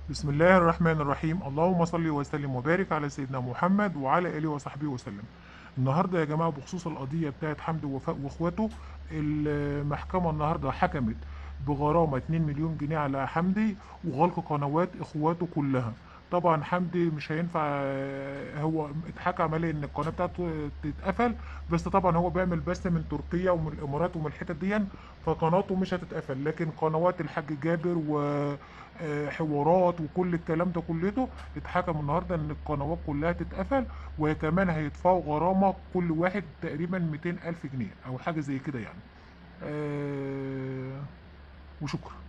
بسم الله الرحمن الرحيم. اللهم صل وسلم وبارك على سيدنا محمد وعلى آله وصحبه وسلم. النهارده يا جماعة بخصوص القضية بتاعت حمدي ووفاء واخواته، المحكمة النهارده حكمت بغرامة 2 مليون جنيه على حمدي وغلق قنوات اخواته كلها. طبعا حمدي مش هينفع، هو اتحكم عليه ان القناة بتاعته تتقفل، بس طبعا هو بيعمل بث من تركيا ومن الامارات ومن الحتت دي، فقناته مش هتتقفل. لكن قنوات الحاج جابر وحوارات وكل الكلام ده كلته اتحكم النهارده ان القنوات كلها تتقفل، وكمان هيدفعوا غرامه كل واحد تقريبا 200 الف جنيه او حاجه زي كده يعني. وشكرا.